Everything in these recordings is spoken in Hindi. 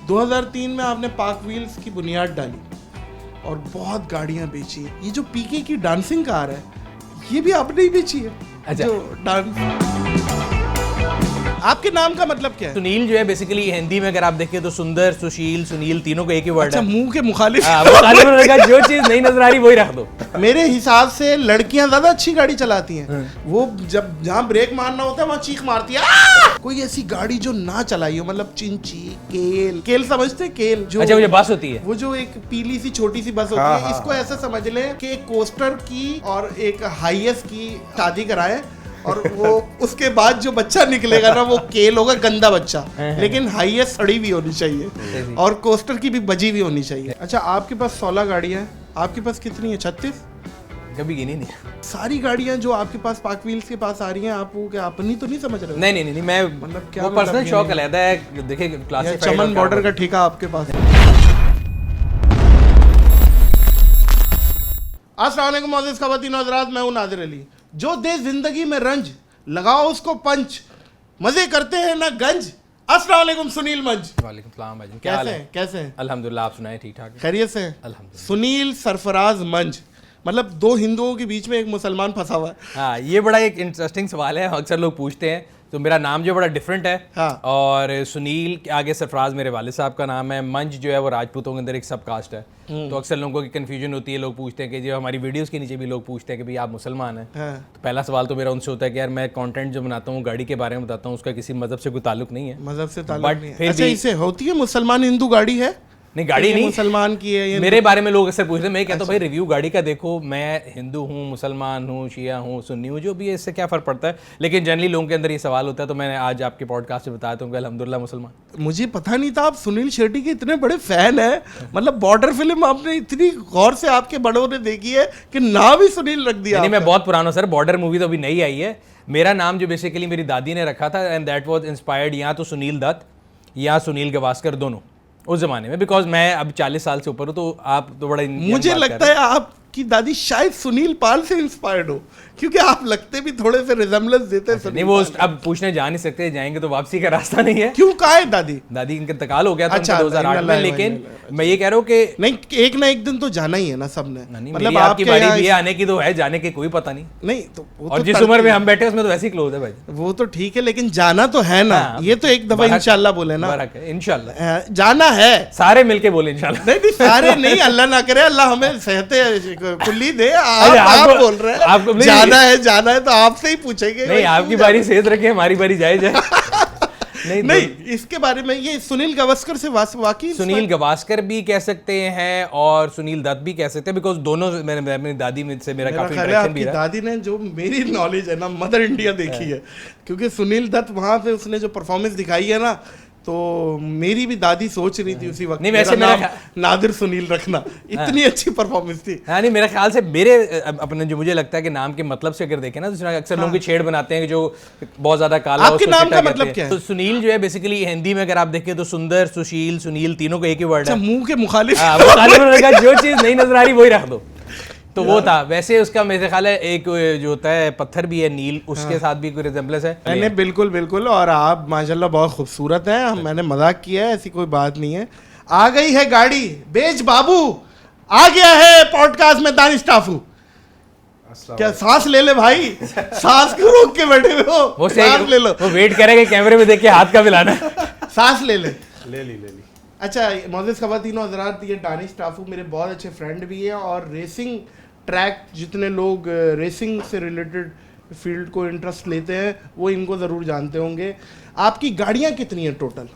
2003 में आपने पाक व्हील्स की बुनियाद डाली और बहुत गाड़ियां बेची हैं। ये जो पीके की डांसिंग कार है ये भी आपने ही बेची है। अच्छा। जो डांस आपके नाम का मतलब क्या है? सुनील जो है बेसिकली हिंदी में अगर आप देखें तो सुंदर, सुशील, सुनील तीनों का एक ही वर्ड अच्छा, है। मुंह के मुखालिफ। जो चीज नहीं नजर आ रही वही रख दो। मेरे हिसाब से लड़कियां ज्यादा अच्छी गाड़ी चलाती हैं। वो जब जहाँ ब्रेक मारना होता है वहाँ चीख मारती है। कोई ऐसी गाड़ी जो ना चलाई हो, मतलब चिंची, केल समझते हैं? केल जो, अच्छा, वो जो बस होती है, वो जो एक पीली सी छोटी सी बस होती है, इसको ऐसे समझ लें कि एक कोस्टर की और एक हाईएस की शादी कराएं और वो उसके बाद जो बच्चा निकलेगा ना वो केल होगा, गंदा बच्चा, लेकिन हाईएस्ट सड़ी भी होनी चाहिए और कोस्टर की भी बजी भी होनी चाहिए। अच्छा, आपके पास 16 गाड़ियां हैं, आपके पास कितनी है? 36? कभी गिनी नहीं। सारी गाड़ियां जो आपके पास पाक व्हील्स के पास आ रही हैं, आप वो क्या अपनी तो नहीं समझ रहे हो? नहीं, मैं मतलब क्या, वो पर्सनल शौक अलग है। देखिए क्लासिफाइड चमन बॉर्डर का ठेका आपके पास है। अस्सलाम वालेकुम मोअज़्ज़िज़ ख़वातीन व हज़रात, मैं हूं नादिर अली। जो दे जिंदगी में रंज, लगाओ उसको पंच, मजे करते हैं ना गंज। अस्सलाम वालेकुम सुनील मंज। वालेकुम सलाम भाई, क्या हाल है? कैसे हैं? अल्हम्दुलिल्लाह, आप सुनाएं? ठीक ठाक है, खैरियत से हैं? अल्हम्दुलिल्लाह। सुनील सरफराज मंज, मतलब दो हिंदुओं के बीच में एक मुसलमान फंसा हुआ है। हाँ, ये बड़ा एक इंटरेस्टिंग सवाल है, अक्सर लोग पूछते हैं। तो मेरा नाम जो बड़ा डिफरेंट है। हाँ। और सुनील के आगे सरफराज मेरे वालिद साहब का नाम है। मंज जो है वो राजपूतों के अंदर एक सब कास्ट है। तो अक्सर लोगों की कंफ्यूजन होती है, लोग पूछते हैं कि जो हमारी वीडियोस के नीचे भी लोग पूछते हैं कि भाई आप मुसलमान हैं। हाँ। तो पहला सवाल तो मेरा उनसे होता है कि यार मैं कंटेंट जो बनाता हूँ गाड़ी के बारे में बताता हूँ, उसका किसी मजहब से कोई ताल्लुक नहीं है। मजहब से ताल्लुक But नहीं है। फिर अच्छा, भी- इसे होती है मुसलमान हिंदू गाड़ी है? नहीं, गाड़ी ये नहीं, मुसलमान की है ये। मेरे बारे में लोग अक्सर पूछते हैं। मैं कहता हूँ भाई रिव्यू गाड़ी का देखो, मैं हिंदू हूँ, मुसलमान हूँ, शिया हूँ, सुन्नी हूँ, जो भी है, इससे क्या फ़र्क पड़ता है। लेकिन जनरली लोगों के अंदर ये सवाल होता है, तो मैंने आज आपके पॉडकास्ट से बताया दूँ कि अल्हम्दुलिल्लाह मुसलमान। मुझे पता नहीं था आप सुनील शेट्टी के इतने बड़े फैन हैं। मतलब बॉर्डर फिल्म आपने इतनी गौर से आपके बड़ों ने देखी है कि नाम ही सुनील रख दिया। नहीं, मैं बहुत पुराना सर, बॉर्डर मूवी तो अभी नई आई है। मेरा नाम जो बेसिकली मेरी दादी ने रखा था, एंड दैट वाज इंस्पायर्ड या तो सुनील दत्त या सुनील गावस्कर, दोनों उस जमाने में। बिकॉज मैं अब 40 साल से ऊपर हूँ, तो आप तो बड़ा मुझे लगता है आपकी दादी शायद सुनील पाल से इंस्पायर्ड हो, क्योंकि आप लगते भी थोड़े से रिजेम्बलेंस देते हैं। नहीं, वो अब पूछने जा नहीं सकते, जाएंगे तो वापसी का रास्ता नहीं है। क्यों, कहाँ है दादी? दादी इनका इंतकाल हो गया था अच्छा, 2008 में। लेकिन मैं ये कह रहा हूँ कि नहीं, एक ना एक दिन तो जाना ही है ना सबने। मतलब आपकी बारी भी है आने की, तो है, जाने की कोई पता नहीं। नहीं तो और जिस उम्र में हम बैठे उसमें तो वैसे ही क्लोज है भाई। वो तो ठीक है, लेकिन जाना तो है ना। ये तो एक दफा इंशाल्लाह बोले ना, इंशाल्लाह जाना है, सारे मिलके बोले इंशाल्लाह। नहीं सारे नहीं, अल्लाह ना करे, अल्लाह हमें सेहते कुल्ली दे। आप बोल रहे हैं आपको जाना है तो आपसे ही पूछेंगे। नहीं, आपकी बारी सेहत रखे, हमारी बारी जाए जाए। नहीं, इसके बारे में ये सुनील गावस्कर से वाकई सुनील गावस्कर भी कह सकते हैं और सुनील दत्त भी कह सकते हैं, बिकॉज दोनों मेरी दादी से मेरा काफी इंटरेक्शन भी रहा। दादी ने जो मेरी नॉलेज है ना मदर इंडिया देखी है, क्योंकि सुनील दत्त वहां पे उसने जो परफॉर्मेंस दिखाई है ना, तो मेरी भी दादी सोच रही थी उसी वक्त नहीं, वैसे मेरा नादिर सुनील रखना, इतनी अच्छी परफॉर्मेंस थी। हाँ, नहीं, मेरे ख्याल से मेरे अपने जो मुझे लगता है कि नाम के मतलब से अगर देखें ना, तो अक्सर लोग की छेड़ बनाते हैं कि जो बहुत ज्यादा काला। आपके नाम का मतलब क्या है? तो सुनील जो है बेसिकली हिंदी में अगर आप देखें तो सुंदर, सुशील, सुनील तीनों का एक ही वर्ड है। मुंह के मुखालिफ। जो चीज नहीं नजर आ रही वही रख दो। तो वो था। वैसे उसका मेरे ख्याल है एक जो होता है पत्थर भी है नील, उसके साथ भी कोई रिजेम्बलेंस है। मैंने बिल्कुल बिल्कुल, और आप माशाल्लाह बहुत खूबसूरत हैं। मैंने मजाक किया है, ऐसी कोई बात नहीं है। आ गई है गाड़ी, बेच बाबू आ गया है पॉडकास्ट में दानिश टाफू। क्या सांस ले ले भाई, सांस क्यों रोक के बैठे हुए हो? वो सांस ले लो, वो वेट करेंगे कैमरे में देख के हाथ का मिलाना। सांस ले ली। अच्छा, मोअज़्ज़िज़ ख़वातीन व हज़रात, ये दानिश टाफू मेरे बहुत अच्छे फ्रेंड भी है, और रेसिंग ट्रैक जितने लोग रेसिंग से रिलेटेड फील्ड को इंटरेस्ट लेते हैं वो इनको ज़रूर जानते होंगे। आपकी गाड़ियाँ कितनी हैं टोटल?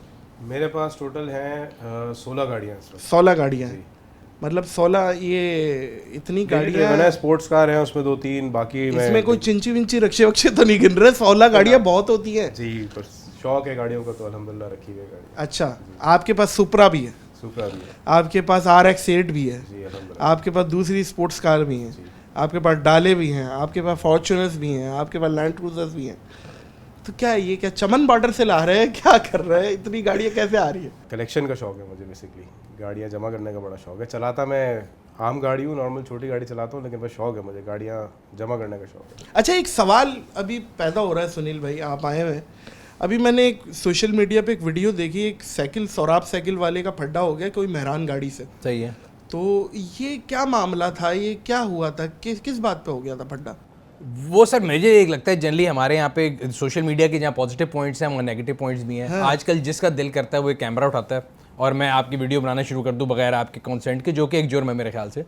मेरे पास टोटल हैं 16 गाड़ियाँ। 16 गाड़ियाँ हैं, मतलब 16 ये इतनी गाड़ियाँ। स्पोर्ट्स कार हैं उसमें 2-3, बाकी इसमें कोई चिंची विंची रक्षे वक्षे तो नहीं गिन रहे? 16 गाड़ियाँ बहुत होती हैं जी, पर शौक है गाड़ियों का, तो अल्हम्दुलिल्लाह रखी हुई गाड़ी। अच्छा, आपके पास सुपरा भी है? सुपरा भी है। आपके पास RX-8 भी है? जी अल्हम्दुलिल्लाह। आपके पास दूसरी स्पोर्ट्स कार भी हैं? आपके पास डाले भी हैं? आपके पास फॉर्च्यूनर्स भी हैं? आपके पास लैंड क्रूजर्स भी हैं? तो क्या ये क्या चमन बॉर्डर से ला रहे हैं, क्या कर रहे हैं? इतनी गाड़ियाँ कैसे आ रही है? कलेक्शन का शौक है मुझे, बेसिकली गाड़ियाँ जमा करने का बड़ा शौक है। चलाता मैं आम गाड़ी हूँ, नॉर्मल छोटी गाड़ी चलाता हूँ, लेकिन बस शौक है मुझे, गाड़ियाँ जमा करने का शौक है। अच्छा, एक सवाल अभी पैदा हो रहा है सुनील भाई, आप आए हुए, अभी मैंने एक सोशल मीडिया पे एक वीडियो देखी, एक साइकिल सौराब साइकिल वाले का फड्डा हो गया कोई मेहरान गाड़ी से। सही है। तो ये क्या मामला था, ये क्या हुआ था, किस बात पे हो गया था फड्डा? वो सर मुझे एक लगता है जनरली हमारे यहाँ पे सोशल मीडिया के जहाँ पॉजिटिव पॉइंट्स हैं वहाँ नेगेटिव पॉइंट्स भी हैं। हाँ। आजकल जिसका दिल करता है वो एक कैमरा उठाता है और मैं आपकी वीडियो बनाना शुरू कर दूँ बगैर आपके कंसेंट के, जो कि एक जुर्म है मेरे ख्याल से।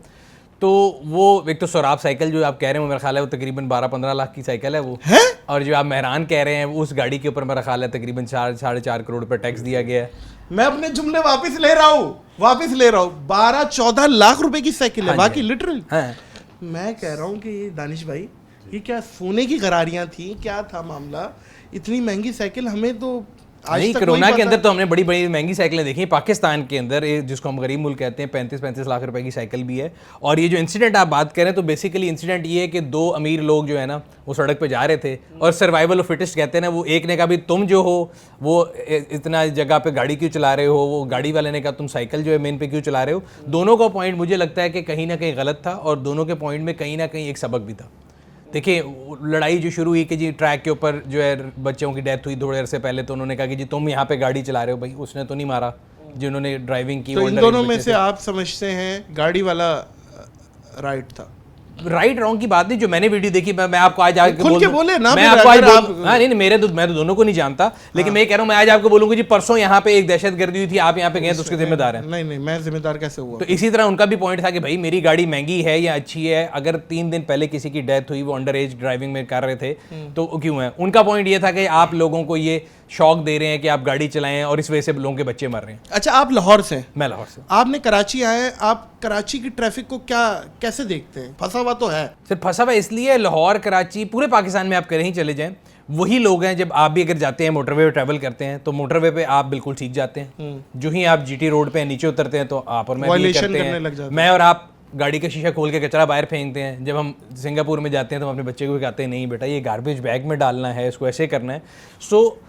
तो वो एक तो सौराब साइकिल जो आप कह रहे हैं मेरा ख्याल है वो तकरीबन 12-15 लाख की साइकिल है वो है? और जो आप मेहरान कह रहे हैं उस गाड़ी के ऊपर मेरा ख्याल है तकरीबन 4-4.5 करोड़ रुपये टैक्स दिया गया है। मैं अपने जुमले वापस ले रहा हूँ 12-14 लाख रुपए की साइकिल है बाकी लिटरली। मैं कह रहा हूँ कि ये दानिश भाई ये क्या सोने की गरारियां थी, क्या था मामला? इतनी महंगी साइकिल हमें तो आज नहीं, तक कोरोना के अंदर तो हमने बड़ी बड़ी महंगी साइकिलें देखी। पाकिस्तान के अंदर जिसको हम गरीब मुल्क कहते हैं 35-35 लाख रुपए की साइकिल भी है। और ये जो इंसिडेंट आप बात करें तो बेसिकली इंसिडेंट ये है कि 2 अमीर लोग जो है ना वो सड़क पे जा रहे थे और सर्वाइवल ऑफ फिटेस्ट कहते हैं ना, वो एक ने कहा भी तुम जो हो वो इतना जगह पे गाड़ी क्यों चला रहे हो, वो गाड़ी वाले ने कहा तुम साइकिल जो है मेन पे क्यों चला रहे हो। दोनों का पॉइंट मुझे लगता है कि कहीं ना कहीं गलत था और दोनों के पॉइंट में कहीं ना कहीं एक सबक भी था। देखिए लड़ाई जो शुरू हुई कि जी ट्रैक के ऊपर जो है बच्चों की डेथ हुई थोड़े देर से पहले, तो उन्होंने कहा कि जी तुम यहाँ पे गाड़ी चला रहे हो। भाई उसने तो नहीं मारा जिन्होंने ड्राइविंग की। तो इन दोनों में से आप समझते हैं गाड़ी वाला राइट था? राइट रॉन्ग की बात नहीं, जो मैंने वीडियो देखी मैं आपको आज आके खुल के बोले ना, मैं आपको आज हाँ नहीं मैं तो दोनों को नहीं जानता, लेकिन मैं कह रहा हूँ मैं आज आपको बोलूंगा जी परसों यहाँ पे एक दहशतगर्दी हुई थी, आप यहाँ पे गए तो उसके जिम्मेदार हैं। नहीं मैं जिम्मेदार कैसे हुआ? तो इसी तरह उनका भी पॉइंट था कि भाई मेरी गाड़ी महंगी है या अच्छी है, अगर 3 दिन पहले किसी की डेथ हुई वो अंडर एज ड्राइविंग में कर रहे थे तो क्यों है। उनका पॉइंट ये था कि आप लोगों को ये शौक दे रहे हैं कि आप गाड़ी चलाएं और इस वजह से लोगों के बच्चे मर रहे हैं। अच्छा, आप लाहौर से? मैं लाहौर से। आपने कराची आए, आप कराची की ट्रैफिक को कैसे देखते हैं? फंसा हुआ तो है सिर्फ फंसा हुआ इसलिए, लाहौर कराची पूरे पाकिस्तान में आप कहीं चले जाएं वही लोग हैं। जब आप भी अगर जाते हैं मोटरवे पे ट्रैवल करते हैं तो मोटरवे पे आप बिल्कुल सीख जाते हैं। जो ही आप जीटी रोड पे नीचे उतरते हैं तो आप और मैं भी करते हैं, मैं और आप गाड़ी का शीशा खोल के कचरा बाहर फेंकते हैं। जब हम सिंगापुर में जाते हैं तो हम अपने बच्चे को भी कहते हैं नहीं बेटा ये गार्बेज बैग में डालना है, इसको ऐसे करना है। सो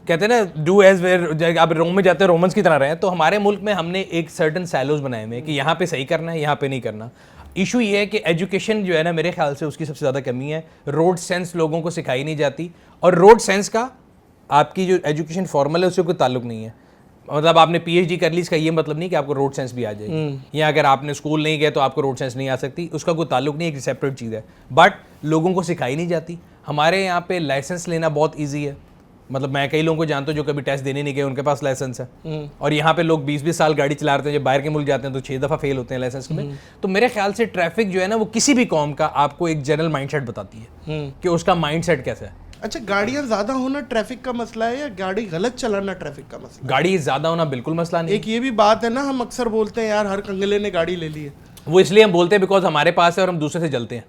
कहते हैं ना डू एज वेयर, आप रोम में जाते हैं रोमन्स की तरह रहे। तो हमारे मुल्क में हमने एक सर्टन सैलोज बनाए हुए हैं कि यहाँ पे सही करना है, यहाँ पे नहीं करना। इशू ये है कि एजुकेशन जो है ना मेरे ख्याल से उसकी सबसे ज़्यादा कमी है। रोड सेंस लोगों को सिखाई नहीं जाती और रोड सेंस का आपकी जो एजुकेशन फॉर्मल है उससे कोई ताल्लुक नहीं है। मतलब आपने पीएचडी कर ली इसका ये मतलब नहीं कि आपको रोड सेंस भी आ जाएगी, या अगर आपने स्कूल नहीं गए तो आपको रोड सेंस नहीं आ सकती, उसका कोई ताल्लुक नहीं, एक सेपरेट चीज़ है। बट लोगों को सिखाई नहीं जाती। हमारे यहाँ पे लाइसेंस लेना बहुत ईजी है, मतलब मैं कई लोगों को जानता हूँ जो कभी टेस्ट देने नहीं गए उनके पास लाइसेंस है। और यहाँ पे लोग 20-20 साल गाड़ी चला रहे हैं, जब बाहर के मुल्क जाते हैं तो 6 दफ़ा फेल होते हैं लाइसेंस में। तो मेरे ख्याल से ट्रैफिक जो है ना वो किसी भी कौम का आपको एक जनरल माइंडसेट बताती है कि उसका माइंडसेट कैसा है। अच्छा, गाड़ियां ज्यादा होना ट्रैफिक का मसला है या गाड़ी गलत चलाना ट्रैफिक का मसला? गाड़ी ज्यादा होना बिल्कुल मसला नहीं। एक ये भी बात है ना, हम अक्सर बोलते हैं यार हर कंगले ने गाड़ी ले ली है। वो इसलिए हम बोलते हैं बिकॉज हमारे पास है और हम दूसरे से जलते हैं।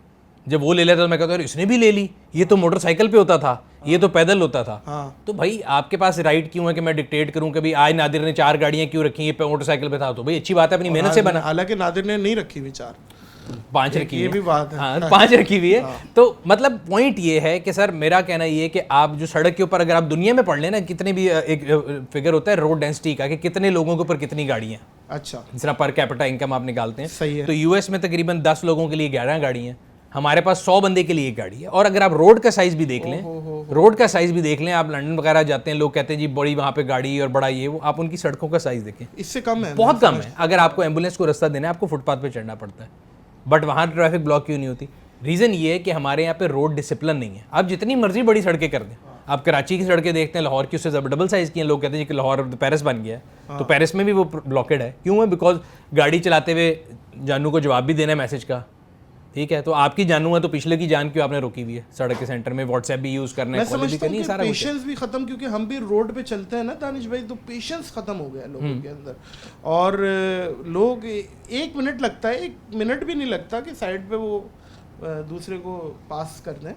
जब वो ले लेता तो मैं कहता हूँ इसने भी ले ली, ये तो मोटरसाइकिल पे होता था, ये तो पैदल होता था। तो भाई आपके पास राइट क्यों है कि मैं डिक्टेट करूं कि भाई आज नादिर ने 4 गाड़ियां क्यों रखी, ये मोटरसाइकिल पे था, तो भाई अच्छी बात है अपनी मेहनत से बना। हालांकि नादिर ने नहीं रखी हुई 4, 5 रखी ये भी बात है। हाँ 5 रखी हुई है। तो मतलब पॉइंट ये है कि सर मेरा कहना ये है कि आप जो सड़क के ऊपर अगर आप दुनिया में पढ़ लेना कितने भी एक फिगर होता है रोड डेंसिटी का कि कितने लोगों के ऊपर कितनी गाड़ियां। अच्छा, जिस तरह पर कैपिटा इनकम आप निकालते हैं, सही है। तो यूएस में तकरीबन 10 लोगों के लिए 11 गाड़ी हैं, हमारे पास 100 बंदे के लिए एक गाड़ी है। और अगर आप रोड का साइज भी देख लें, रोड का साइज भी देख लें, आप लंदन वगैरह जाते हैं लोग कहते हैं जी बड़ी वहाँ पे गाड़ी और बड़ा ये वो, आप उनकी सड़कों का साइज देखें इससे कम है, बहुत कम है। अगर आपको एम्बुलेंस को रास्ता देना है आपको फुटपाथ पे चढ़ना पड़ता है, बट वहाँ ट्रैफिक ब्लॉक क्यों नहीं होती? रीज़न ये है कि हमारे यहाँ पे रोड डिसिप्लिन नहीं है। आप जितनी मर्जी बड़ी सड़कें कर दें, आप कराची की सड़कें देखते हैं, लाहौर की उससे डबल साइज़ की हैं, लोग कहते हैं कि लाहौर पेरिस बन गया है, तो पेरिस में भी वो ब्लॉकेड है। क्यों है? बिकॉज गाड़ी चलाते हुए जानू को जवाब भी देना है मैसेज का, ठीक है, तो आपकी जानू है तो पिछले की जान क्यों आपने रोकी हुई है सड़क के सेंटर में? व्हाट्सएप भी यूज़ करना है, कॉल भी करनी है, सारा पेशेंस भी खत्म, क्योंकि हम भी रोड पे चलते हैं ना दानिश भाई, तो पेशेंस खत्म हो गया लोगों के अंदर। और लोग 1 मिनट लगता है, 1 मिनट भी नहीं लगता कि साइड पे वो दूसरे को पास कर दें,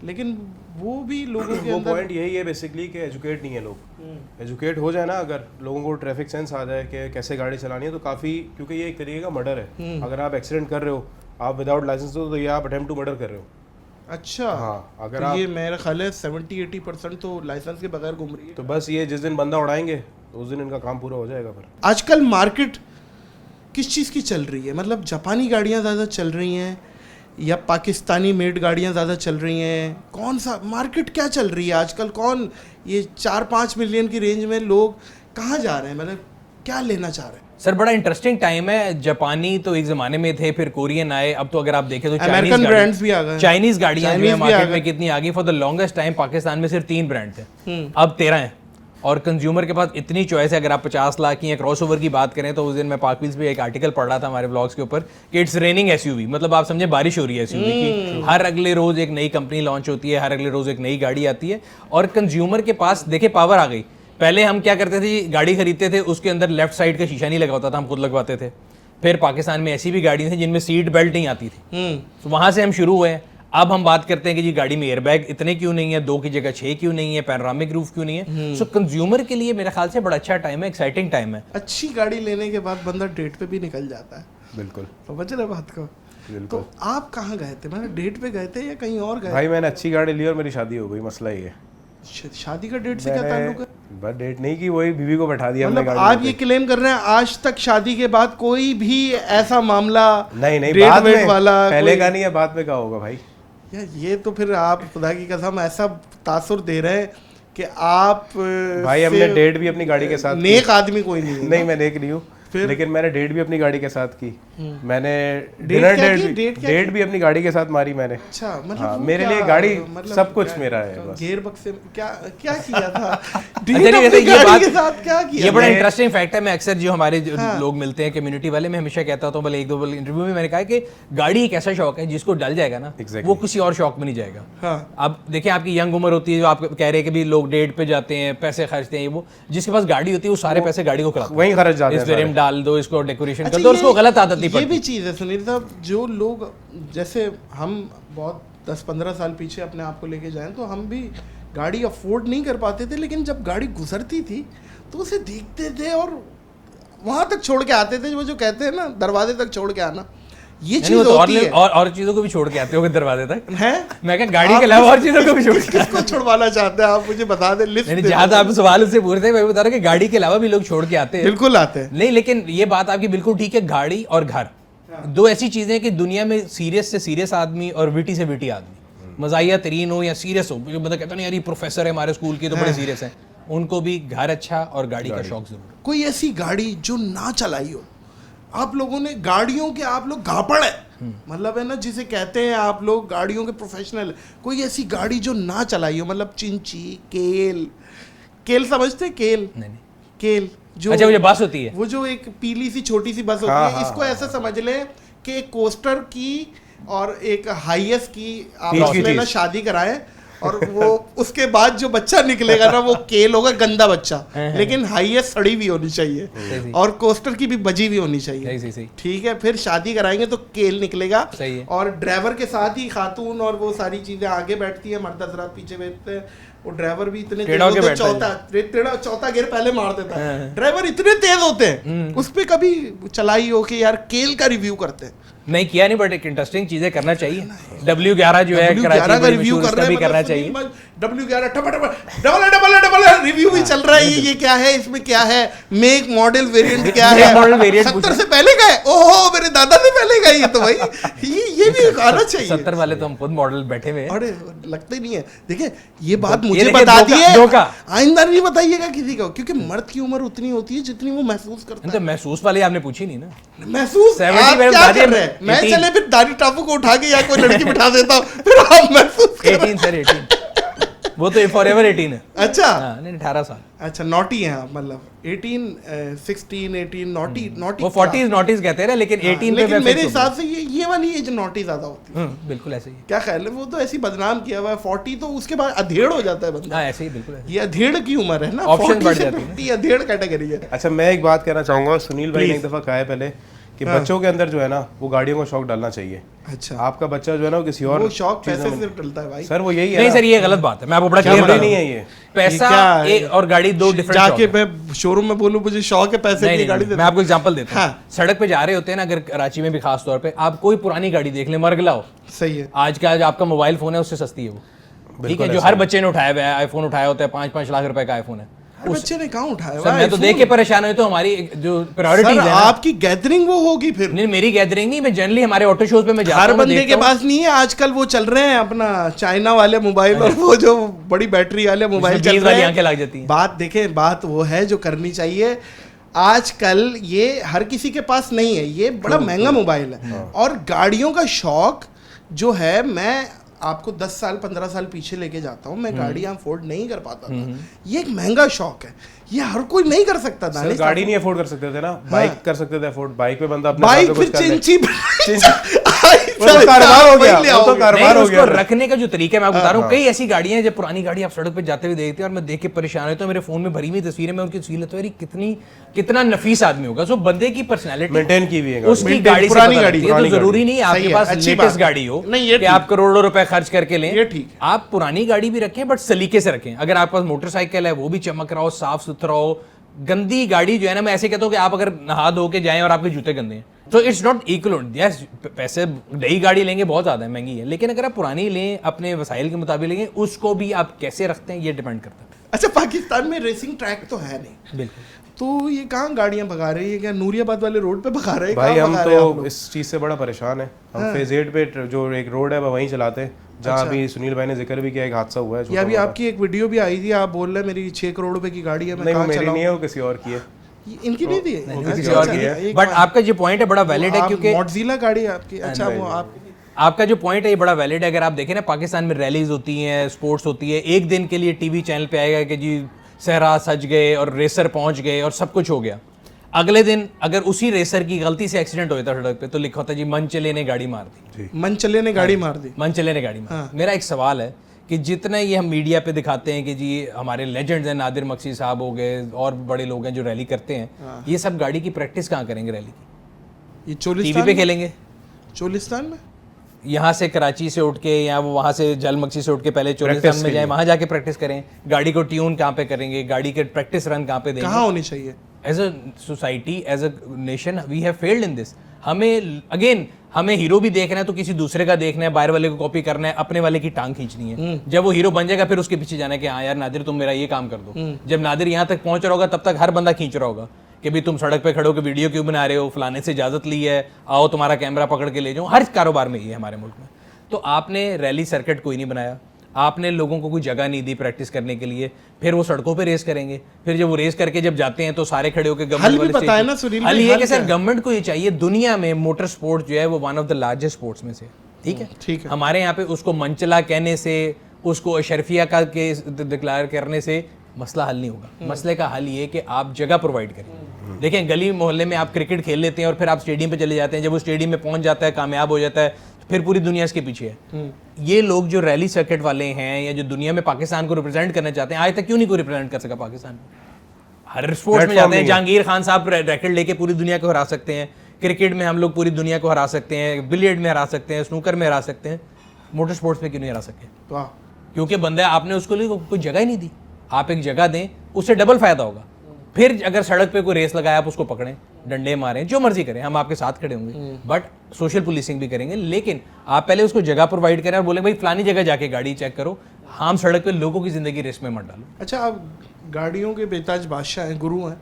लेकिन वो भी लोगों के वो अंदर पॉइंट यही है बेसिकली कि एजुकेट नहीं है लोग। एजुकेट हो जाए ना, अगर लोगों को ट्रैफिक सेंस आ जाए कि कैसे गाड़ी चलानी है, तो काफ़ी, क्योंकि ये एक तरीके का मर्डर है। अगर आप एक्सीडेंट कर रहे हो आप विदाउट लाइसेंस हो तो ये आप अटेम्प्ट टू मर्डर कर रहे हो। अच्छा, हाँ, अगर तो आप ये मेरा ख्याल है 70-80% तो लाइसेंस के बगैर घूम रही है। तो बस ये जिस दिन बंदा उड़ाएंगे तो उस दिन इनका काम पूरा हो जाएगा। फिर आजकल मार्केट किस चीज़ की चल रही है? मतलब जापानी गाड़ियाँ ज़्यादा चल रही हैं या पाकिस्तानी मेड गाड़ियाँ ज़्यादा चल रही हैं? कौन सा मार्केट क्या चल रही है आजकल? कौन ये 4-5 मिलियन की रेंज में लोग कहाँ जा रहे हैं, मतलब क्या लेना चाह रहे हैं? सर बड़ा इंटरेस्टिंग टाइम है। जापानी तो एक ज़माने में थे, फिर कोरियन आए, अब तो अगर आप देखें तो अमेरिकन ब्रांड्स भी आ गए, चाइनीज़ गाड़ियाँ जो है मार्केट में कितनी आ गई। For the longest time Pakistan में सिर्फ 3 ब्रांड थे, अब 13 हैं। और कंज्यूमर के पास इतनी चॉइस है। अगर आप 50 लाख की या क्रॉसओवर की बात करें तो उस दिन मैं पार्क व्हील्स पे एक आर्टिकल पढ़ रहा था हमारे ब्लॉग्स के ऊपर कि इट्स रेनिंग एसयूवी, मतलब आप समझे बारिश हो रही है एसयूवी की। हर अगले रोज एक नई कंपनी लॉन्च होती है, हर अगले रोज एक नई गाड़ी आती है और कंज्यूमर के पास देखिए पावर आ गई। पहले हम क्या करते थे, गाड़ी खरीदते थे उसके अंदर लेफ्ट साइड का शीशा नहीं लगा होता था, हम खुद लगवाते थे। फिर पाकिस्तान में ऐसी भी गाड़ी थी जिनमें सीट बेल्ट नहीं आती थी, तो वहां से हम शुरू हुए। अब हम बात करते हैं कि जी गाड़ी में एयरबैग इतने क्यों नहीं है, 2 की जगह 6 क्यों नहीं है, पैनोरामिक रूफ क्यों नहीं है। सो कंज्यूमर के लिए मेरे ख्याल से बड़ा अच्छा टाइम है, एक्साइटिंग टाइम है। अच्छी गाड़ी लेने के बाद बंदा डेट पे भी निकल जाता है। बिल्कुल समझ रहे बात को? तो आप कहाँ गए थे, मतलब डेट पे गए थे या कहीं और गए? भाई मैंने अच्छी गाड़ी ली और मेरी शादी हो गई, मसला ये है। शादी का डेट से क्या ताल्लुक है? बस डेट नहीं की, वही बीवी को बैठा दिया हमने मतलब गाड़ी आप ये क्लेम कर रहे हैं आज तक शादी के बाद कोई भी ऐसा मामला नहीं डेट बाद वेट में, वाला पहले कोई... का नहीं है, बाद में का होगा भाई। यार ये तो फिर आप खुदा की कसम ऐसा तासुर दे रहे हैं कि आप भाई हमने डेट भी अपनी गाड़ी के साथ नेक आदमी कोई नहीं है। नहीं मैं नेक नहीं हूँ, लेकिन मैंने डेट भी अपनी गाड़ी के साथ की। मैंने डिनर डेट भी अपनी गाड़ी के साथ मारी मैंने। अच्छा, मतलब हाँ, मेरे लिए गाड़ी सब कुछ मेरा है बस। गियर बक्स से क्या क्या किया था? गाड़ी के साथ क्या किया? ये बड़ा इंटरेस्टिंग फैक्ट है। मैं अक्सर जो हमारे लोग मिलते हैं कम्युनिटी वाले, मैं हमेशा कहता हूँ, भले 1-2 इंटरव्यू में मैंने कहा कि गाड़ी एक ऐसा शौक है जिसको डल जाएगा ना वो किसी और शौक में नहीं जाएगा। अब देखिए आपकी यंग उम्र होती है, जो आप कह रहे हैं कि भी लोग डेट पे जाते हैं, पैसे खर्चते हैं, वो जिसके पास गाड़ी होती है वो सारे पैसे गाड़ी को खिलाते हैं, वहीं खर्च जाते हैं, इस रिम डाल दो, इसको डेकोरेशन कर दो, उसको गलत आदत नहीं पड़ती। ये भी चीज़ है सुनील साहब, जो लोग जैसे हम बहुत 10-15 साल पीछे अपने आप को लेके जाएं तो हम भी गाड़ी अफोर्ड नहीं कर पाते थे, लेकिन जब गाड़ी गुजरती थी तो उसे देखते थे और वहाँ तक छोड़ के आते थे। वो जो कहते हैं ना दरवाजे तक छोड़ के आना, ये चीज तो होती है। और चीजों को भी छोड़ के आते हो दरवाजे तक हैं? मैं क्या गाड़ी के अलावा और चीजों को भी छोड़ के किसको छुड़वाना चाहते हैं आप, मुझे बता दें लिस्ट। नहीं, जहाँ आप सवाल उससे पूछ रहे थे, मैं बता रहा हूँ कि गाड़ी के अलावा भी लोग छोड़ के आते हैं। बिल्कुल आते हैं। नहीं, लेकिन ये बात आपकी बिल्कुल ठीक है। गाड़ी और घर दो ऐसी चीजें हैं कि दुनिया में सीरियस से सीरियस आदमी और विटी से विटी आदमी, मजाहिया तरीन हो या सीरियस हो, जो मतलब कहता नहीं यार ये प्रोफेसर है हमारे स्कूल के तो बड़े सीरियस हैं, उनको भी घर अच्छा और गाड़ी का शौक जरूर। कोई ऐसी गाड़ी जो ना चलाई हो, आप लोगों ने गाड़ियों के, आप लोग गापड़ है, मतलब है ना जिसे कहते हैं आप लोग गाड़ियों के प्रोफेशनल, कोई ऐसी गाड़ी जो ना चलाई हो, मतलब चिंची, केल समझते हैं? केल नहीं केल जो, अच्छा, वो जो बस होती है, वो जो एक पीली सी छोटी सी बस होती है, इसको ऐसा समझ लें कि एक कोस्टर की और एक हाईएस की आपस में ना शादी कराएं और वो उसके बाद जो बच्चा निकलेगा ना वो केल होगा, गंदा बच्चा, लेकिन हाईएस्ट सड़ी भी होनी चाहिए और कोस्टर की भी बजी भी होनी चाहिए। ठीक है, फिर शादी कराएंगे तो केल निकलेगा और ड्राइवर के साथ ही खातून और वो सारी चीजें आगे बैठती है, मर्द हजरात पीछे बैठते हैं। वो ड्राइवर भी इतने तेज होते हैं, चौथा गियर पहले मार देता है। ड्राइवर इतने तेज होते हैं, उस पे कभी चलाई हो कि यार केल का रिव्यू करते हैं? नहीं किया नहीं, बट एक इंटरेस्टिंग चीजें करना चाहिए। W11 जो है कराची का रिव्यू करना चाहिए। W11 डबल रिव्यू भी चल रहा है। ये क्या है, इसमें क्या है, मेक मॉडल वेरिएंट क्या है, 70 से पहले का है, ओहो मेरे दादा से पहले का, ये तो भाई ये भी आना चाहिए। 70 वाले तो हम खुद मॉडल बैठे हुए हैं। अरे लगते ही नहीं है। देखिए ये बात मुझे बता दी है, आइंदा नहीं बताइएगा किसी को, क्योंकि मर्द की उम्र उतनी होती है जितनी वो महसूस करता है। महसूस वाली आपने पूछी नहीं ना, महसूस क्या कर रहे हैं? मैं चले फिर दाढ़ी टापू को उठा के या कोई लड़की बिठा देता हूँ, फिर आप महसूस 18 सर 18 वो तो फॉरएवर 18 है। अच्छा नहीं 18 साल। अच्छा नॉटी है आप, मतलब 18 16 18 नॉटी वो 40s नॉटीज कहते हैं ना, लेकिन 18 पे लेकिन मेरे हिसाब से ये वाली एज नॉटी ज्यादा होती है। बिल्कुल ऐसे ही। क्या ख्याल है? वो तो ऐसी बदनाम किया हुआ है। 40 तो उसके बाद अधेड़ हो जाता है बंदा। ऐसे ही बिल्कुल। ये अधेड़ की उम्र है ना, ऑप्शन बढ़ जाती है, अधेड़ कैटेगरी है। अच्छा मैं एक बात कहना चाहूंगा, सुनील भाई ने एक दफा कहा है पहले कि बच्चों के अंदर जो है ना वो गाड़ियों का शौक डालना चाहिए। अच्छा आपका बच्चा जो है ना वो किसी और वो शौक पैसे से डलता है भाई। सर वो यही है। नहीं सर ये गलत बात है, मैं आपको बड़ा क्लियर नहीं है ये पैसा और गाड़ी दो डिफरेंट। जाके मैं शोरूम में बोलूं मुझे शौक है पैसे की गाड़ी मैं आपको एग्जांपल देता हूं। सड़क पे जा रहे होते हैं ना, अगर कराची में भी खास तौर पे आप कोई पुरानी गाड़ी देख लें, मरगला हो, सही है, आज का आपका मोबाइल फोन है उससे सस्ती है वो, ठीक है, जो हर बच्चे ने उठाया हुआ है, आईफोन उठाया होता है, 5-5 लाख रुपए का आईफोन है, हर बच्चे ने कहाँ उठाया सर मैं तो देख के परेशान हुई, तो हमारी जो प्रायोरिटी है ना, आपकी गैदरिंग वो होगी फिर। नहीं मेरी गैदरिंग नहीं, मैं जनरली हमारे ऑटो शोज पे मैं जाता हर हूं, बंदे के पास नहीं है आजकल, वो चल रहे हैं अपना चाइना वाले मोबाइल और वो जो बड़ी बैटरी वाले मोबाइल चल रहे हैं, आंखें लग जाती हैं। बात देखें, बात वो है जो करनी चाहिए आजकल। ये हर किसी के पास नहीं है, ये बड़ा महंगा मोबाइल है। और गाड़ियों का शौक जो है, मैं आपको 10 साल 15 साल पीछे लेके जाता हूँ, मैं गाड़ियाँ अफोर्ड नहीं कर पाता था। ये एक महंगा शौक है, ये हर कोई नहीं कर सकता था। गाड़ी नहीं अफोर्ड कर सकते थे ना, बाइक कर सकते थे अफोर्ड। बाइक पे बंदा अपने बाइक फिर चिंची कारोबार हो गया, वो तो कारोबार हो गया। रखने का जो तरीका मैं आपको बता रहा हूँ, कई ऐसी गाड़ियां हैं, जब पुरानी गाड़ी आप सड़क पे जाते हुए देखते हैं और मैं देख के परेशान होता हूँ, मेरे फोन में भरी हुई तस्वीरें में उनकी तस्वीर तो यार कितना नफीस आदमी होगा। सो बंदे की पर्सनैलिटी मेंटेन की हुई है, उसकी गाड़ी से पता लगती है। तो जरूरी नहीं आपके पास लेटेस्ट गाड़ी हो कि आप करोड़ों रुपए खर्च करके लें, आप पुरानी गाड़ी भी रखें बट सलीके से रखें। अगर आपके पास मोटरसाइकिल है वो भी चमक रहा हो, साफ सुथरा हो। गंदी गाड़ी जो है ना, मैं ऐसे कहता हूँ कि आप अगर नहा धो के जाएं और आपके जूते गंदे हैं, तो इट्स नॉट इक्वल। यस, पैसे नई गाड़ी लेंगे बहुत ज्यादा है, महंगी है, लेकिन अगर आप पुरानी लें, अपने वसाइल के मुताबिक लेंगे, उसको भी आप कैसे रखते हैं ये डिपेंड करता है। अच्छा, पाकिस्तान में रेसिंग ट्रैक तो है नहीं, बिल्कुल, तो ये कहाँ गाड़ियां भगा रही है? क्या नूरियाबाद वाले रोड पे भगा रहे हैं? भाई हम तो इस चीज से बड़ा परेशान है। हम फेज 8 पे जो एक रोड है वहीं चलाते हैं, जहाँ अभी सुनील भाई ने जिक्र भी किया, एक हादसा हुआ है। या अभी आपकी एक वीडियो भी आई थी, आप बोल रहे हैं मेरी 6 करोड़ रुपए की गाड़ी है, मैं नहीं, मेरी नहीं है, वो किसी और की है। इनकी नहीं थी, किसी और की है। बट आपका जो पॉइंट है बड़ा वैलिड है, क्योंकि मॉडजिला गाड़ी है आपकी। अच्छा, वो आपका जो पॉइंट है ये बड़ा वैलिड है। अगर आप देखें ना, पाकिस्तान में रैलीज होती हैं, स्पोर्ट्स होती है, एक दिन के लिए टीवी चैनल पे आएगा कि जी सहरा सज गए और रेसर पहुंच गए और सब कुछ हो गया। अगले दिन अगर उसी रेसर की गलती से एक्सीडेंट होता सड़क पे, तो लिखा होता जी मनचले ने गाड़ी मार दी, मनचले ने गाड़ी मार दी, मनचले ने गाड़ी मार दी। मेरा एक सवाल है कि जितना ये हम मीडिया पे दिखाते हैं कि जी हमारे लेजेंड्स हैं, नादिर मक्सी साहब हो गए और बड़े लोग हैं जो रैली करते हैं, ये सब गाड़ी की प्रैक्टिस कहाँ करेंगे रैली की? ये टीवी पे खेलेंगे चोलिस्तान में, यहाँ से कराची से उठ के या वो वहाँ से जल मक्सी से उठ के पहले चोलिस्तान में जाए, वहाँ जाके प्रैक्टिस करें। गाड़ी को ट्यून कहाँ पे करेंगे, गाड़ी के प्रैक्टिस रन कहाँ पे देंगे, कहाँ होनी चाहिए? As a society, as a nation, we have failed in this. हमें हीरो भी देखना है तो किसी दूसरे का देखना है, बाहर वाले को कॉपी करना है, अपने वाले की टांग खींचनी है। जब वो हीरो बन जाएगा फिर उसके पीछे जाना है कि हाँ यार नादिर तुम मेरा ये काम कर दो। जब नादिर यहाँ तक पहुंच रहा होगा तब तक हर बंदा खींच रहा होगा कि भाई तुम सड़क पे खड़े हो के वीडियो क्यों बना रहे हो, फलाने से इजाजत ली है, आओ तुम्हारा कैमरा पकड़ के ले जाओ। हर कारोबार में ये है हमारे मुल्क में। तो आपने रैली सर्किट कोई नहीं बनाया, आपने लोगों को कोई जगह नहीं दी प्रैक्टिस करने के लिए, फिर वो सड़कों पे रेस करेंगे, फिर जब वो रेस करके जब जाते हैं तो सारे खड़े होकर गवर्नमेंट पता है ना सुनील, हल ये कि सर गवर्नमेंट को ये चाहिए, दुनिया में मोटर स्पोर्ट जो है वो one of the largest sports में से, ठीक है, हमारे यहाँ पे उसको मनचला कहने से, उसको अशरफिया का केस डिक्लेयर करने से मसला हल नहीं होगा। मसले का हल ये कि आप जगह प्रोवाइड करें। देखें गली मोहल्ले में आप क्रिकेट खेल लेते हैं और फिर आप स्टेडियम पे चले जाते हैं, जब वो स्टेडियम में पहुंच जाता है, कामयाब हो जाता है, फिर पूरी दुनिया इसके पीछे है। ये लोग जो रैली सर्किट वाले हैं या जो दुनिया में पाकिस्तान को रिप्रेजेंट करना चाहते हैं, आज तक क्यों नहीं कोई रिप्रेजेंट कर सका पाकिस्तान को? हर स्पोर्ट्स में जाते हैं, जहांगीर खान साहब रैकेट लेके पूरी दुनिया को हरा सकते हैं, क्रिकेट में हम लोग पूरी दुनिया को हरा सकते हैं, बिलियर्ड में हरा सकते हैं, स्नूकर में हरा सकते हैं, मोटर स्पोर्ट्स में क्यों नहीं हरा सके? क्योंकि बंदा आपने उसको लिए कोई जगह ही नहीं दी। आप एक जगह दें, उससे डबल फायदा होगा। फिर अगर सड़क पे कोई रेस लगाया आप उसको पकड़ें, डंडे मारें, जो मर्जी करें, हम आपके साथ खड़े होंगे, बट सोशल पुलिसिंग भी करेंगे। लेकिन आप पहले उसको जगह प्रोवाइड करें और बोले भाई फलानी जगह जाके गाड़ी चेक करो, हम सड़क पे लोगों की जिंदगी रिस्क में मत डालो। अच्छा, आप गाड़ियों के बेताज बादशाह हैं, गुरु हैं,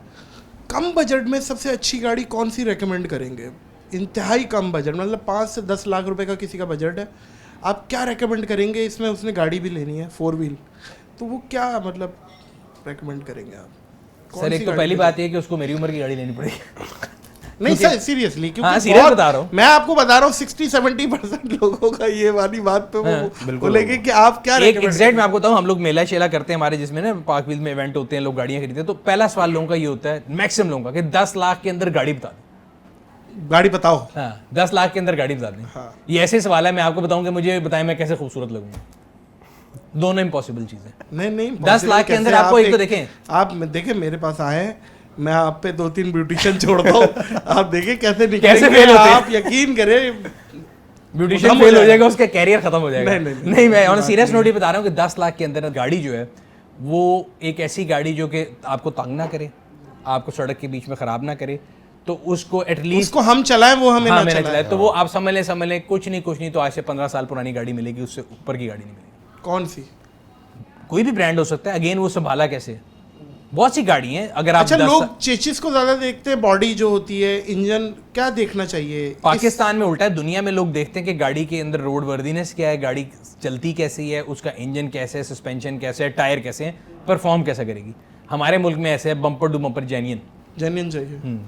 कम बजट में सबसे अच्छी गाड़ी कौन सी रेकमेंड करेंगे? इंतहाई कम बजट, मतलब 5 से 10 लाख रुपए का किसी का बजट है, आप क्या रेकमेंड करेंगे? इसमें उसने गाड़ी भी लेनी है 4 व्हील, तो वो क्या मतलब रेकमेंड करेंगे आप? सर एक तो पहली बात है कि उसको मेरी उम्र की गाड़ी लेनी पड़ेगी। नहीं सर, सीरियसली, हाँ, सीरियस बता रहा हूँ मैं आपको बता रहा हूँ 60-70% लोगों का ये वाली बात पे वो बोलेंगे कि आप क्या एक एग्जैक्ट मैं आपको बताऊँ, हम लोग मेला शेला करते हैं हमारे, जिसमें ना पार्क व्हील में इवेंट होते हैं, लोग गाड़ियाँ खरीदते हैं, तो पहला सवाल लोगों का ये होता है, मैक्सिमम लोगों का, कि 10 लाख के अंदर गाड़ी बता दें, गाड़ी बताओ। हाँ, 10 लाख के अंदर गाड़ी बता दें। ये ऐसे सवाल है, मैं आपको बताऊँ कि मुझे बताएं मैं कैसे खूबसूरत लगूंगा, दोनों इम्पॉसिबल चीजें। नहीं 10 लाख के अंदर आपको एक तो देखें, आप देखें मेरे पास आए, मैं आप पे 2-3 ब्यूटिशियन छोड़ता हूँ, आप देखें कैसे निकलेंगे, आप यकीन करें ब्यूटिशियन फेल हो जाएगा, उसका कैरियर खत्म हो जाएगा। नहीं मैं ऑन सीरियस नोट ही बता रहा हूँ कि 10 लाख के अंदर गाड़ी जो है वो एक ऐसी गाड़ी जो कि आपको तंग ना करे, आपको सड़क के बीच में खराब ना करे, तो उसको एटलीस्ट उसको हम चलाएं, वो हमें ना चलाए, तो वो आप समझ लें कुछ नहीं तो आज से 15 साल पुरानी गाड़ी मिलेगी, उससे ऊपर की गाड़ी नहीं मिलेगी। कौन सी? कोई भी ब्रांड हो सकता है, अगेन वो संभाला कैसे, बहुत सी गाड़ी हैं। अगर आप अच्छा, लोग चेचिस को ज्यादा देखते हैं, बॉडी जो होती है, इंजन, क्या देखना चाहिए? पाकिस्तान में उल्टा है, दुनिया में लोग देखते हैं कि गाड़ी के अंदर रोड वर्दीनेस क्या है, गाड़ी चलती कैसी है, उसका इंजन कैसे है, सस्पेंशन कैसे है, टायर कैसे हैं, परफॉर्म कैसा करेगी। हमारे मुल्क में ऐसे है बम्पर टू बम्पर जेन्युइन चाहिए।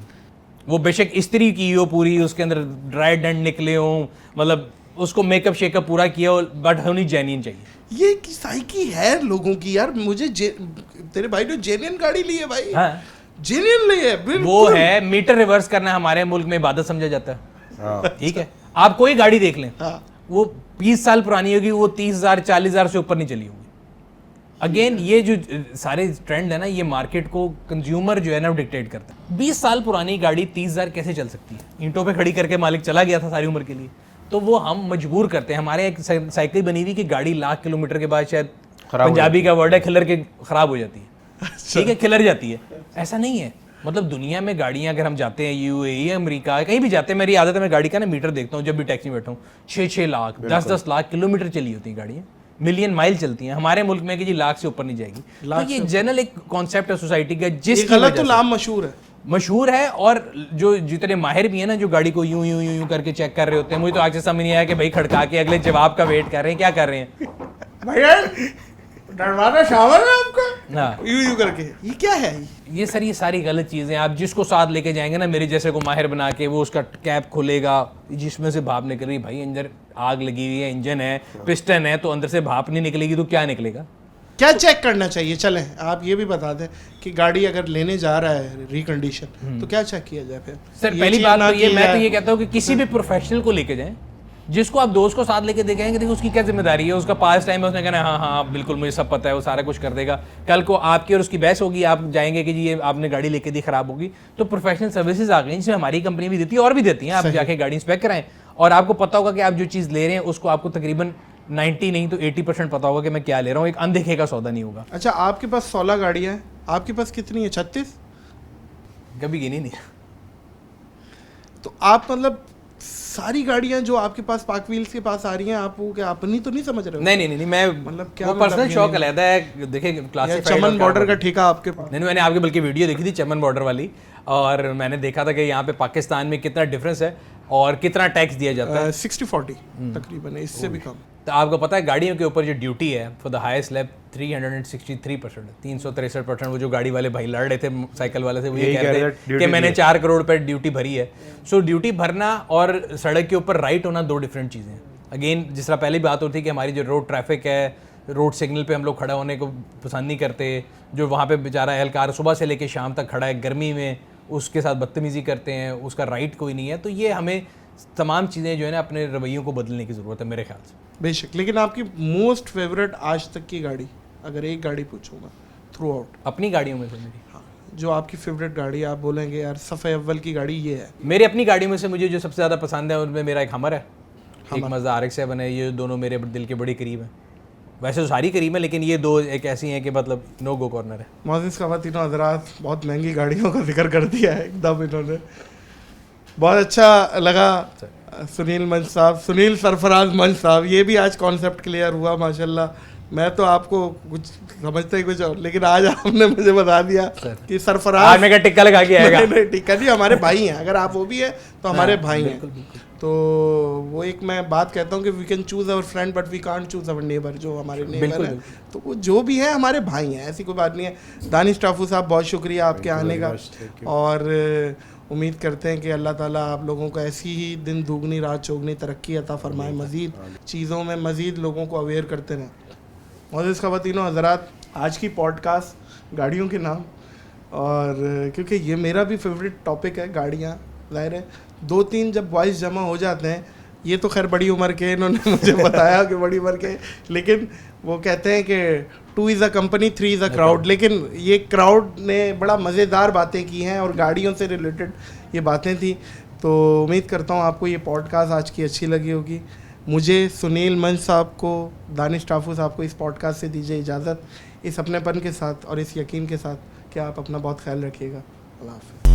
वो बेशक इस्त्री की हो पूरी, उसके अंदर ड्राई डंड निकले हो, मतलब उसको मेकअप शेकअप पूरा किया हो, बट होनी जेन्युइन चाहिए। ये की साइकी है लोगों की यार। मुझे तेरे भाई ने जेन्युइन गाड़ी ली है भाई। हाँ, जेन्युइन ली है बिल्कुल। वो है मीटर रिवर्स करना हमारे मुल्क में इबादत समझा जाता है। ठीक है, आप कोई गाड़ी देख लें, वो 20 साल पुरानी होगी, वो 30,000 40,000 से ऊपर नहीं चली होगी। अगेन ये जो सारे ट्रेंड है ना, ये मार्केट को कंज्यूमर जो है ना डिक्टेट करता है। 20 साल पुरानी गाड़ी 30,000 कैसे चल सकती है? ईंटों पे खड़ी करके मालिक चला गया था सारी उम्र के लिए, तो वो हम मजबूर करते हैं। हमारे एक साइकिल बनी हुई कि गाड़ी 1,00,000 किलोमीटर के बाद शायद पंजाबी का वर्ड है खिलर के खराब हो जाती है। ठीक है, खिलर जाती है। ऐसा नहीं है, मतलब दुनिया में गाड़ियां अगर हम जाते हैं यूएई, अमेरिका, कहीं भी जाते हैं, मेरी आदत है मैं गाड़ी का ना मीटर देखता हूँ जब भी टैक्सी में बैठा हूँ। 6-6 लाख 10-10 लाख किलोमीटर चली होती है गाड़ियाँ, मिलियन माइल चलती हैं। हमारे मुल्क में कि जी 1,00,000 से ऊपर नहीं जाएगी। तो ये जनरल एक कॉन्सेप्ट है सोसाइटी का, जिसकी गलत तो लाम मशहूर है। और जो जितने माहिर भी हैं ना, जो गाड़ी को यूं यूं यूं यूं करके चेक कर रहे होते हैं, मुझे तो आज से समझ नहीं आया कि भाई खड़का के अगले जवाब का वेट कर रहे हैं, क्या कर रहे हैं भैया? डरवाना शावर है आपका? हाँ, यूं करके, ये क्या है? ये सर ये सारी गलत चीज़ें। आप जिसको साथ लेके जाएंगे ना, मेरे जैसे को माहिर बना के, वो उसका कैप खुलेगा, जिसमें से भाप निकल रही, भाई अंदर आग लगी हुई है, इंजन है, पिस्टन है, तो अंदर से भाप नहीं निकलेगी तो क्या निकलेगा? क्या चेक करना चाहिए? चलें आप ये भी बता दें कि गाड़ी अगर लेने जा रहा है रिकंडीशन, तो क्या चेक किया जाए फिर? सर पहली बात तो ये, मैं तो ये कहता हूँ कि किसी भी प्रोफेशनल को लेके जाएं, जिसको आप दोस्त को साथ लेके देखेंगे, देखो उसकी क्या जिम्मेदारी है, उसका पास टाइम है, उसने कहना हाँ हाँ बिल्कुल मुझे सब पता है, वो सारा कुछ कर देगा। कल को आपकी और उसकी बहस होगी, आप जाएंगे कि जी ये आपने गाड़ी लेके दी खराब होगी। तो प्रोफेशनल सर्विसेज आ गई, जिसमें हमारी कंपनी भी देती है और भी देती है। आप जाके गाड़ी इंस्पेक्ट कराएं, और आपको पता होगा कि आप जो चीज़ ले रहे हैं उसको आपको तकरीबन 90 नहीं तो 80% पता होगा कि मैं क्या ले रहा हूँ। एक अनदेखे का सौदा नहीं होगा। अच्छा, आपके पास 16 गाड़ियाँ हैं, आपके पास कितनी है? 36? कभी गिनी नहीं। तो आप मतलब सारी गाड़ियां जो आपके पास पार्क व्हील्स के पास आ रही हैं, आप वो क्या अपनी तो नहीं समझ रहे हो? नहीं, मैं मतलब क्या, वो पर्सनल शौक अलग है। देखिए क्लासिफाइड चमन बॉर्डर का ठेका आपके पास? नहीं, मैंने आपकी बल्कि वीडियो देखी थी चमन बॉर्डर वाली, और मैंने देखा था कि यहाँ पे पाकिस्तान में कितना डिफरेंस है और कितना टैक्स दिया जाता है। 60-40 तकरीबन है, इससे भी कम। तो आपको पता है गाड़ियों के ऊपर जो ड्यूटी है फॉर द हाईएस्ट स्लैब 363%, 363%। वो जो गाड़ी वाले भाई लड़ रहे थे साइकिल वाले से, वो ये कह रहे थे कि मैंने 4 करोड़ पे ड्यूटी भरी है। सो ड्यूटी भरना और सड़क के ऊपर राइट होना दो डिफरेंट चीज़ें हैं। अगेन जिस तरह पहले बात होती है कि हमारी जो रोड ट्रैफिक है, रोड सिग्नल पे हम लोग खड़ा होने को पसंद नहीं करते, जो वहाँ पे बेचारा एहलकार सुबह से लेके शाम तक खड़ा है गर्मी में, उसके साथ बदतमीज़ी करते हैं, उसका राइट कोई नहीं है। तो ये हमें तमाम चीज़ें जो है ना अपने रवैयों को बदलने की ज़रूरत है मेरे ख्याल से। बेशक, लेकिन आपकी मोस्ट फेवरेट आज तक की गाड़ी, अगर एक गाड़ी पूछूंगा थ्रू आउट अपनी गाड़ियों में से मेरी, हाँ, जो आपकी फेवरेट गाड़ी, आप बोलेंगे यार सफ़े अव्वल की गाड़ी ये है? मेरी अपनी गाड़ियों में से मुझे जो सबसे ज़्यादा पसंद है उनमें मेरा एक हमर है, एक मज़दा RX-7 है। ये दोनों मेरे दिल के बड़ी करीब हैं। वैसे तो सारी करीब है, लेकिन ये दो एक ऐसी हैं कि मतलब नो गो कॉर्नर है। मोअज़्ज़िज़ ख़वातीन हज़रात, बहुत महंगी गाड़ियों का जिक्र कर दिया है एकदम इन्होंने। बहुत अच्छा लगा सुनील मंच साहब, सुनील सरफराज मंच साहब, ये भी आज कॉन्सेप्ट क्लियर हुआ माशाल्लाह। मैं तो आपको कुछ समझता ही कुछ और, लेकिन आज आपने मुझे बता दिया कि सरफराज, आज मैं क्या टिक्का लगा के आएगा? नहीं टिक्का नहीं, हमारे भाई हैं। अगर आप वो भी है तो हमारे भाई हैं। तो वो एक मैं बात कहता हूँ कि we can choose our friend but we can't choose our neighbour. जो हमारे नेबर हैं तो वो जो भी है हमारे भाई हैं, ऐसी कोई बात नहीं है। दानिश टाफू साहब, बहुत शुक्रिया आपके आने का, और उम्मीद करते हैं कि अल्लाह ताला आप लोगों को ऐसी ही दिन दुगनी रात चौगनी तरक्की अता फरमाए, मज़ीद चीज़ों में मज़ीद लोगों को अवेयर करते रहें। मोअज़्ज़िज़ ख़वातीन हज़रात, आज की पॉडकास्ट गाड़ियों के नाम, और क्योंकि ये मेरा भी फेवरेट टॉपिक है गाड़ियाँ, ज़ाहिर है 2-3 जब बॉयज़ जमा हो जाते हैं, ये तो खैर बड़ी उम्र के, इन्होंने मुझे बताया कि बड़ी उम्र के, लेकिन वो कहते हैं कि 2 is a company 3 is a crowd. लेकिन ये क्राउड ने बड़ा मज़ेदार बातें की हैं और गाड़ियों से रिलेटेड ये बातें थी। तो उम्मीद करता हूँ आपको ये पॉडकास्ट आज की अच्छी लगी होगी। मुझे, सुनील मंच साहब को, दानिश टाफू साहब को इस पॉडकास्ट से दीजिए इजाज़त, इस अपनेपन के साथ और इस यकीन के साथ कि आप अपना बहुत ख्याल रखिएगा। अल्लाह हाफ़िज़।